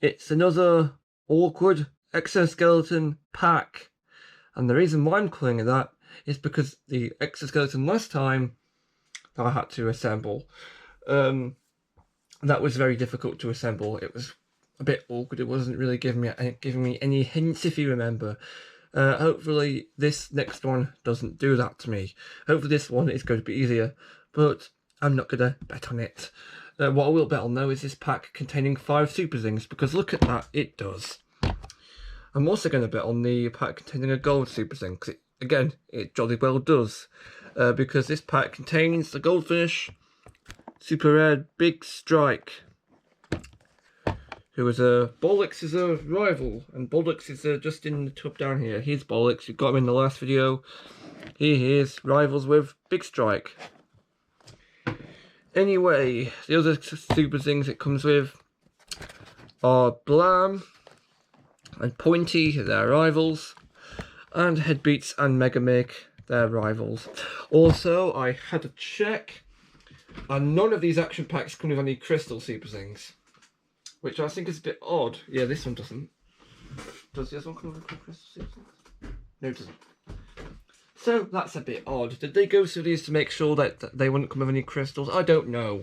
It's another awkward exoskeleton pack. And the reason why I'm calling it that is because the exoskeleton last time that I had to assemble, that was very difficult to assemble. It was a bit awkward. It wasn't really giving me any hints, if you remember. Hopefully this next one doesn't do that to me. Hopefully this one is going to be easier, but I'm not going to bet on it. What I will bet on though is this pack containing 5 Superthings, because look at that, it does. I'm also going to bet on the pack containing a gold Superthing, because again, it jolly well does. Because this pack contains the Goldfish, Super Rare Big Strike, who is Bollocks is a rival, and Bollocks is just in the tub down here. Here's Bollocks, we got him in the last video. Here he is, rivals with Big Strike. Anyway, the other Superthings it comes with are Blam and Pointy, their rivals, and Headbeats and Megamake, their rivals. Also, I had a check, and none of these action packs come with any crystal Superthings, which I think is a bit odd. Yeah, this one doesn't. Does this one come with crystal Superthings? No, it doesn't. So that's a bit odd. Did they go through these to make sure that they wouldn't come with any crystals? I don't know.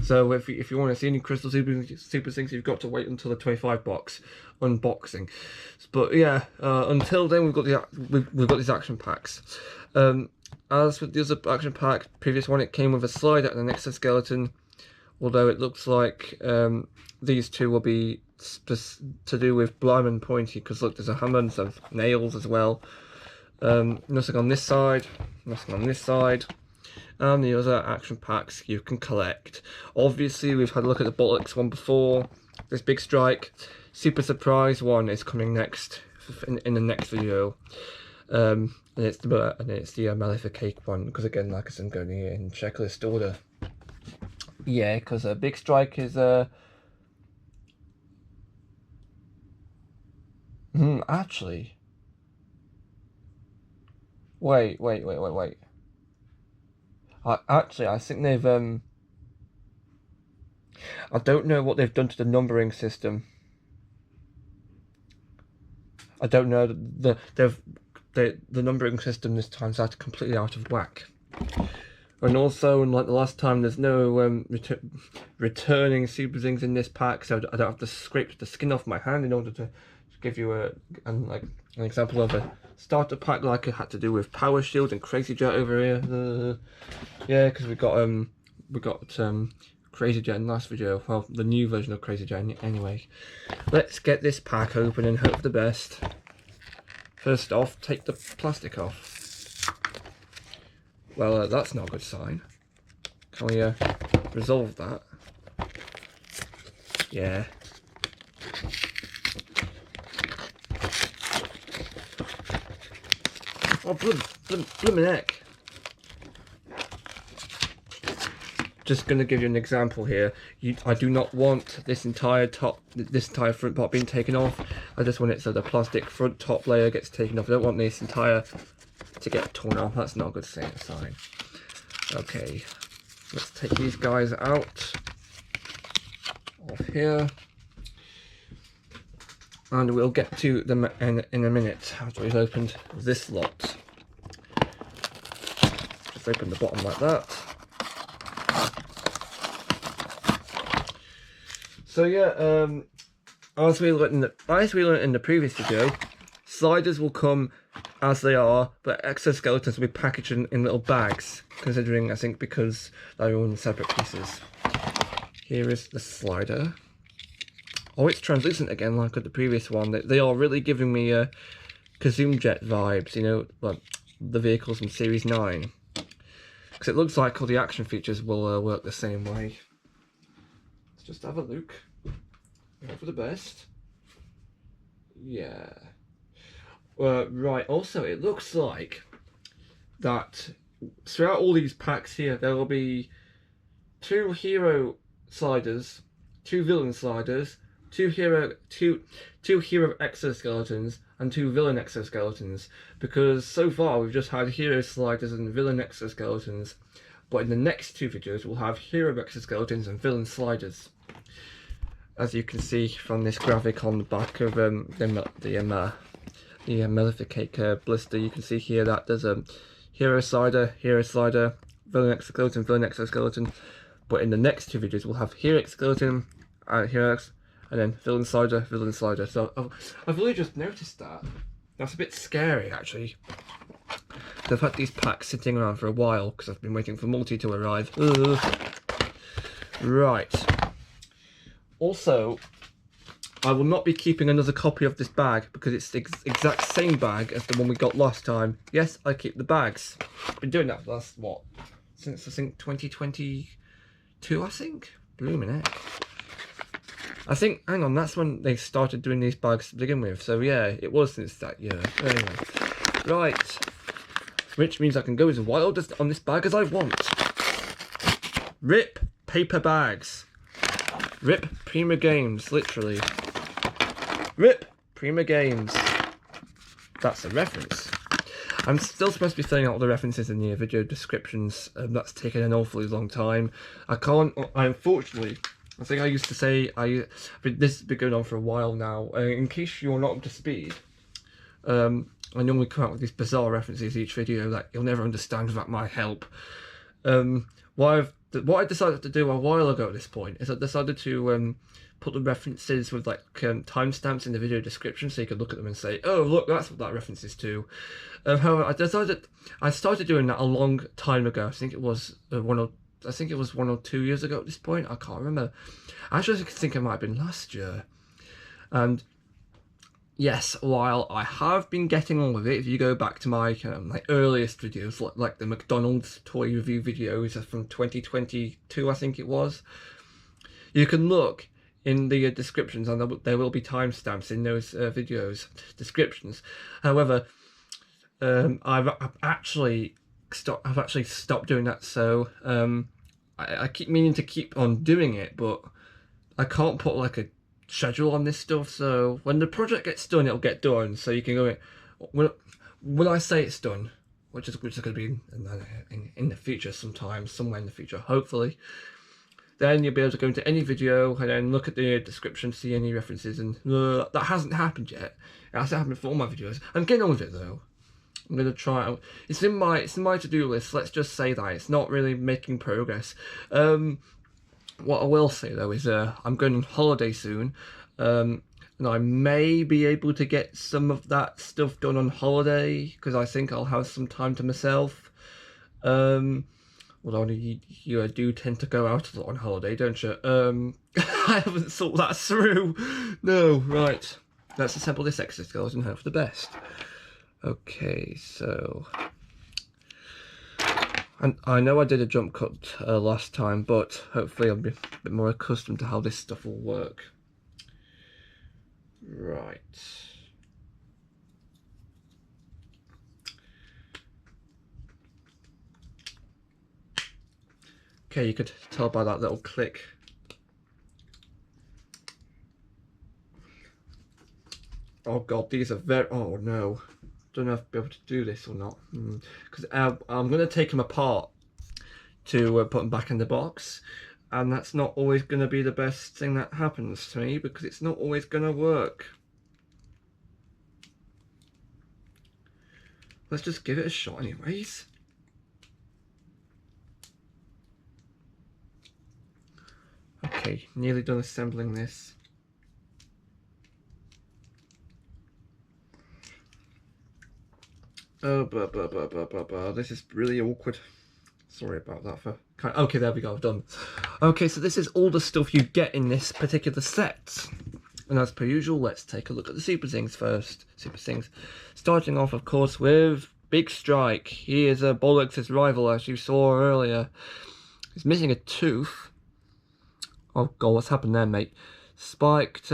So if you want to see any crystal Superthings, you've got to wait until the 25 box unboxing. But yeah, until then we've got these action packs. As with the other action pack, previous one, it came with a slider and an exoskeleton. Although it looks like these two will be to do with Blam and Pointy, because look, there's a hammer and some nails as well. Nothing on this side, nothing on this side, and the other action packs you can collect. Obviously, we've had a look at the Bollocks one before. This Big Strike Super Surprise one is coming next in the next video, and it's the Malefic Cake one, because again, like I said, I'm going in checklist order. Yeah, because a Big Strike is actually. Wait. I think they've I don't know what they've done to the numbering system. I don't know. The numbering system this time's completely out of whack. And also, unlike the last time, there's no returning Superthings in this pack, so I don't have to scrape the skin off my hand in order to give you an example of a starter pack like I had to do with Power Shield and Crazy Jet over here. Yeah, because we got Crazy Jet in the last video. Well, the new version of Crazy Jet anyway. Let's get this pack open and hope for the best. First off, take the plastic off. Well, that's not a good sign. Can we resolve that? Yeah. Oh, blooming heck. Just going to give you an example here. I do not want this entire front part being taken off. I just want it so the plastic front top layer gets taken off. I don't want this entire to get torn off. That's not a good sign. Okay, let's take these guys out of here, and we'll get to them in a minute after we've opened this lot. Just open the bottom like that. So yeah, as we learned in the previous video, sliders will come as they are, but exoskeletons will be packaged in little bags, considering, I think, because they're all in separate pieces. Here is the slider. Oh, it's translucent again, like with the previous one. They are really giving me Kazoom Jet vibes, you know, like the vehicles from Series 9. Because it looks like all the action features will work the same way. Let's just have a look. Hope for the best. Yeah. Right, also it looks like that throughout all these packs here there will be 2 hero sliders, 2 villain sliders, 2 hero exoskeletons and 2 villain exoskeletons, because so far we've just had hero sliders and villain exoskeletons, but in the next 2 videos we'll have hero exoskeletons and villain sliders. as you can see from this graphic on the back of the Maleficate blister, you can see here that there's a hero slider, villain exoskeleton. But in the next two videos, we'll have hero exoskeleton and hero, and then villain slider. So I've really just noticed that. That's a bit scary, actually. I've had these packs sitting around for a while because I've been waiting for multi to arrive. Ugh. Right. Also, I will not be keeping another copy of this bag because it's the exact same bag as the one we got last time. Yes, I keep the bags. I've been doing that for the last, what, since I think 2022, I think? Blooming heck. I think, hang on, that's when they started doing these bags to begin with. So yeah, it was since that year. Anyway. Right. Which means I can go as wild on this bag as I want. Rip paper bags. Rip Prima Games, literally. Rip Prima Games. That's a reference. I'm still supposed to be filling out all the references in the video descriptions. That's taken an awfully long time. Unfortunately, I think I used to say, this has been going on for a while now. In case you're not up to speed, I normally come out with these bizarre references each video that you'll never understand without my help. What I decided to do a while ago at this point is I decided to put the references with like timestamps in the video description so you could look at them and say, oh look, that's what that reference is to. However, I started doing that a long time ago. I think it was 1 or 2 years ago at this point. I can't remember. I actually think it might have been last year. And yes, while I have been getting on with it, if you go back to my earliest videos, like the McDonald's toy review videos from 2022, I think it was, you can look in the descriptions, and there will be timestamps in those videos descriptions. However, I've actually stopped doing that. So I keep meaning to keep on doing it, but I can't put like a schedule on this stuff. So when the project gets done, it'll get done. So you can go when I say it's done, which is going to be in the future, somewhere in the future, hopefully. Then you'll be able to go into any video and then look at the description, see any references, and that hasn't happened yet. It hasn't happened for all my videos. I'm getting on with it though. I'm going to try it. It's in my to-do list. Let's just say that it's not really making progress. What I will say though is I'm going on holiday soon, and I may be able to get some of that stuff done on holiday because I think I'll have some time to myself. Although you do tend to go out a lot on holiday, don't you? I haven't thought that through. No, right. Let's assemble this exoskeleton and hope for the best. Okay, so... And I know I did a jump cut last time, but hopefully I'll be a bit more accustomed to how this stuff will work. Right. Okay, you could tell by that little click. Oh god, these are very... Oh no. Don't know if I'll be able to do this or not. Because I'm going to take them apart to put them back in the box. And that's not always going to be the best thing that happens to me because it's not always going to work. Let's just give it a shot anyways. Okay, nearly done assembling this. Oh, this is really awkward. Sorry about that. Okay, there we go, I've done. Okay, so this is all the stuff you get in this particular set. And as per usual, let's take a look at the Superthings first. Superthings. Starting off, of course, with Big Strike. He is a Bollocks' rival, as you saw earlier. He's missing a tooth. Oh god, what's happened there, mate? Spiked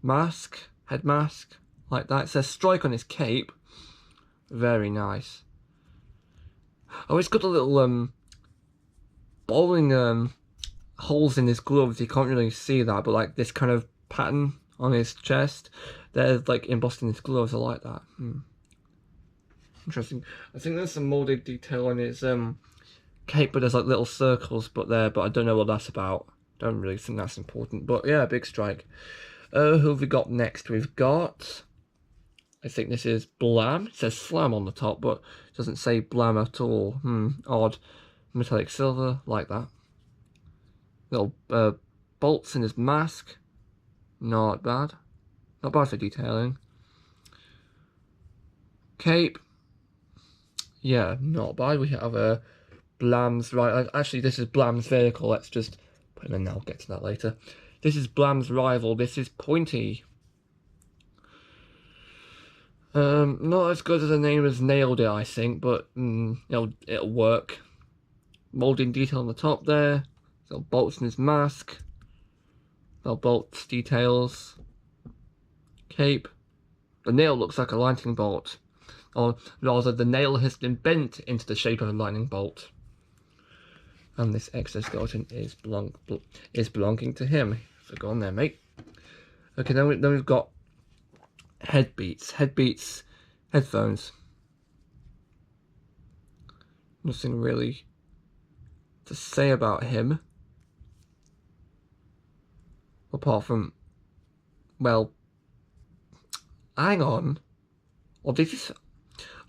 mask, head mask, like that. It says Strike on his cape. Very nice. Oh, he's got a little bowling holes in his gloves. You can't really see that, but like this kind of pattern on his chest, they're like embossed in his gloves. I like that. Interesting. I think there's some molded detail on his cape, but there's like little circles but I don't know what that's about. Don't really think that's important, but yeah, big strike. Who have we got next? We've got, I think this is Blam. It says Slam on the top, but it doesn't say Blam at all. Odd. Metallic silver, like that. Little bolts in his mask. Not bad. Not bad for detailing. Cape. Yeah, not bad. We have a Blam's, right, actually this is Blam's vehicle. Let's just put him in now, I'll get to that later. This is Blam's rival. This is Pointy. Not as good as the name has nailed it, I think, but it'll work. Molding detail on the top there. Little bolts in his mask. Little bolts details. Cape. The nail looks like a lightning bolt. Or rather, the nail has been bent into the shape of a lightning bolt. And this exoskeleton is belonging to him. So go on there, mate. Okay, then we've got headbeats, headphones. Nothing really to say about him, apart from, well, hang on. Are these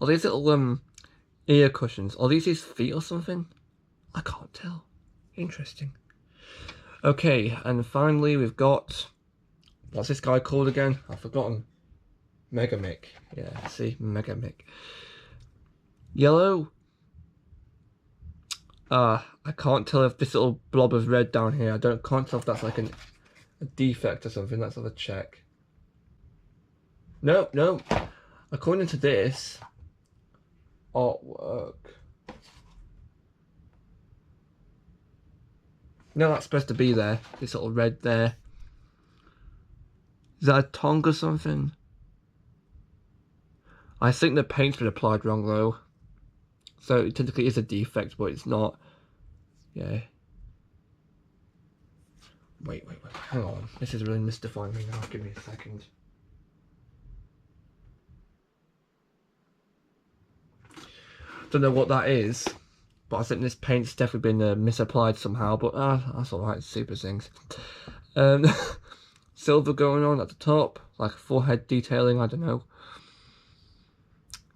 little ear cushions? Are these his feet or something? I can't tell. Interesting. Okay, and finally we've got, what's this guy called again? I've forgotten. Megamick. Yeah, see, Megamick. Yellow. I can't tell if this little blob of red down here, can't tell if that's like a defect or something. Let's have a check. No. According to this artwork, no, that's supposed to be there. This little red there. Is that a tongue or something? I think the paint's been applied wrong though. So it technically is a defect, but it's not. Yeah. Wait. Hang on. This is really mystifying me now. Give me a second. Don't know what that is, but I think this paint's definitely been misapplied somehow. But that's alright. Superthings. Silver going on at the top, like forehead detailing. I don't know.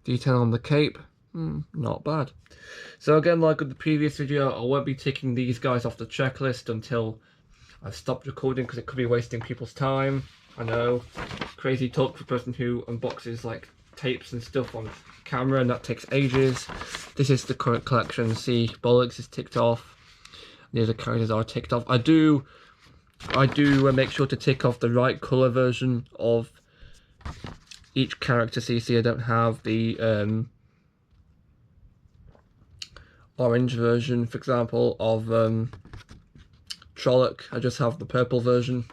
Detail on the cape. Not bad. So again, like with the previous video, I won't be taking these guys off the checklist until I've stopped recording, because it could be wasting people's time. I know, crazy talk for a person who unboxes like tapes and stuff on camera, and that takes ages. This is the current collection. See, Bollocks is ticked off. The other characters are ticked off. I do make sure to tick off the right colour version of each character. So you see, I don't have the orange version, for example, of Trolloc. I just have the purple version.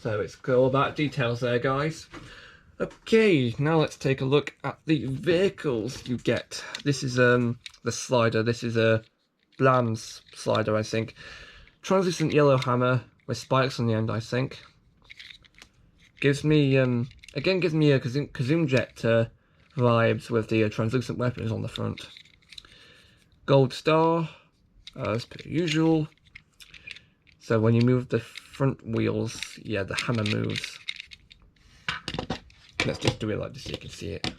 So it's got all that details there, guys. Okay, now let's take a look at the vehicles you get. This is the slider. This is a Blam's slider, I think. Translucent yellow hammer with spikes on the end, I think. Gives me again gives me a Kazum Jet vibes with the translucent weapons on the front. Gold star, as per usual. So when you move the front wheels, yeah, the hammer moves. Let's just do it like this so you can see it.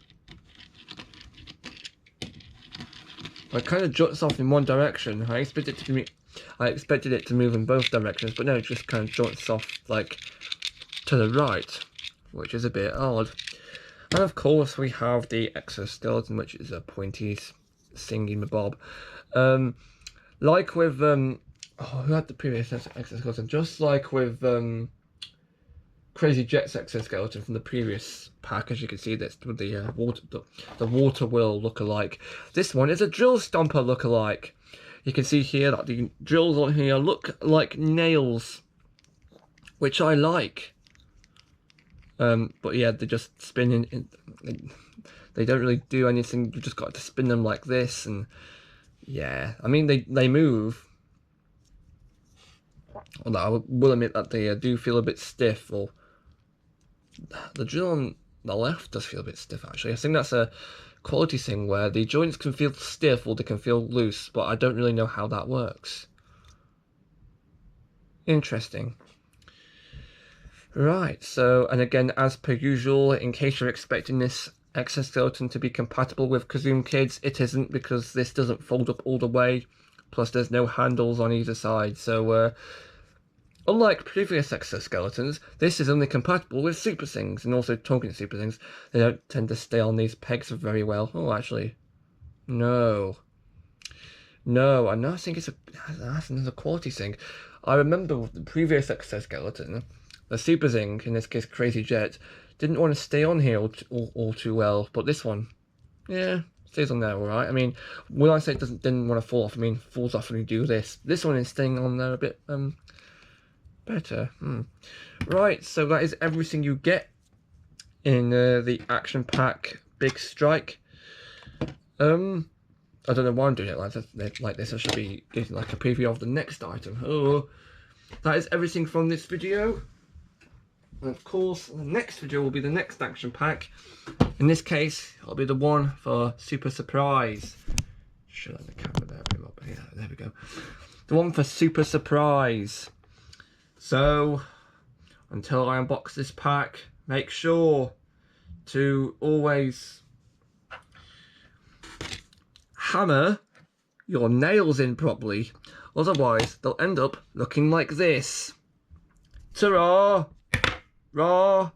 It kind of juts off in one direction. I expected it to move in both directions, but no, it just kind of juts off like to the right, which is a bit odd. And of course we have the exoskeleton, which is a Pointy's singing the bob. Like with who had the previous exoskeleton? Just like with Crazy Jet's exoskeleton from the previous pack, as you can see, that's with the water wheel lookalike. This one is a drill stomper lookalike. You can see here that the drills on here look like nails, which I like. But yeah, they're just spinning. They don't really do anything. You just got to spin them like this, and yeah, I mean they move. Although I will admit that they do feel a bit stiff, or the drill on the left does feel a bit stiff actually. I think that's a quality thing where the joints can feel stiff or they can feel loose, but I don't really know how that works. Interesting. Right, so, and again, as per usual, in case you're expecting this exoskeleton to be compatible with Kazum Kids, it isn't, because this doesn't fold up all the way, plus there's no handles on either side, so unlike previous exoskeletons, this is only compatible with Superthings. And also, talking to Superthings, they don't tend to stay on these pegs very well. Oh, actually, no. No, I think that's another quality thing. I remember with the previous exoskeleton, the Superthing, in this case Crazy Jet, didn't want to stay on here all too well, but this one, yeah, stays on there alright. I mean, when I say it didn't want to fall off, I mean falls off when you do this. This one is staying on there a bit better. Right, so that is everything you get in the Action Pack Big Strike. I don't know why I'm doing it like this. I should be getting like a preview of the next item. Oh, that is everything from this video. And of course, the next video will be the next action pack. In this case, it'll be the one for Super Surprise. Should I have the camera there? Yeah, there we go. The one for Super Surprise. So, until I unbox this pack, make sure to always hammer your nails in properly, otherwise they'll end up looking like this. Ta-ra! Ra!